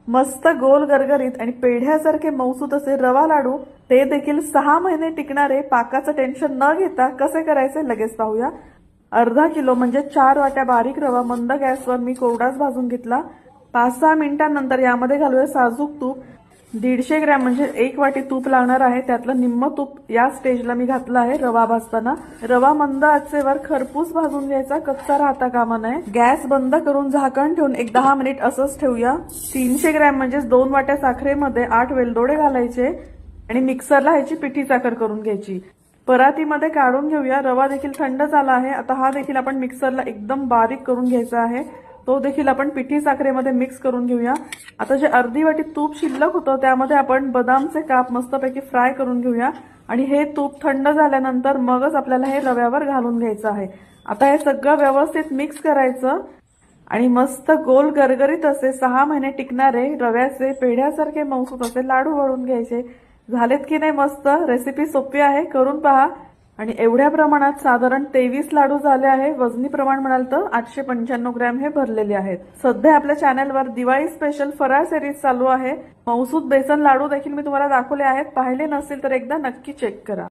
मस्त गोल गरगरीत आणि पेढ्यासारखे मऊसूत असे रवा लाडू, ते देखील 6 महिने टिकणारे, पाकाचं टेन्शन न घेता कसे करायचे लगेच पाहूया। अर्धा किलो म्हणजे 4 वाट्या बारीक रवा मंद गॅसवर मी कोरडाच भाजून घेतला। 5-6 मिनिटांनंतर यामध्ये घालूया साजूक तूप। 150 ग्रॅम म्हणजे 1 वाटी तूप लागणार आहे, त्यातलं निम्म तूप या स्टेजला मी घातलं आहे रवा भाजताना। रवा मंद आचेवर खरपूस भाजून घ्यायचा, कच्चा राहता कामा नये। गॅस बंद करून झाकण ठेवून एक 10 मिनिट असंच ठेवूया। 300 ग्रॅम म्हणजे 2 वाट्या साखरेमध्ये 8 वेलदोडे घालायचे आणि मिक्सरला ह्याची पिठी साखर करून घ्यायची। परातीमध्ये काढून घेऊया। रवा देखील थंड झाला आहे, आता हा देखील आपण मिक्सरला एकदम बारीक करून घ्यायचा आहे, तो देखील आपण पिठी साखरेमध्ये मिक्स करून घेऊया। आता जे अर्धी वाटी तूप शिल्लक होतं त्यामध्ये आपण बदामचे काप मस्तपैकी फ्राय करून घेऊया आणि हे तूप थंड झाल्यानंतर मगच आपल्याला हे रव्यावर घालून घ्यायचं आहे। आता हे सगळं व्यवस्थित मिक्स करायचं आणि मस्त गोल गरगरीत असे 6 महिने टिकणारे रव्याचे पेढ्यासारखे मऊसूत असे लाडू वळून घ्यायचे। झालेत की नाही मस्त? रेसिपी सोपी आहे, करून पहा। आणि एवढ्या प्रमाणात साधारण 23 लाडू झाले आहे। वजनी प्रमाण म्हणाल तर 895 ग्रॅम हे भरलेले आहेत। सध्या आपल्या चॅनलवर दिवाळी स्पेशल फराळ सिरीज चालू आहे। मऊसूत बेसन लाडू देखील मी तुम्हाला दाखवले आहेत, पाहिले नसतील तर एकदा नक्की चेक करा।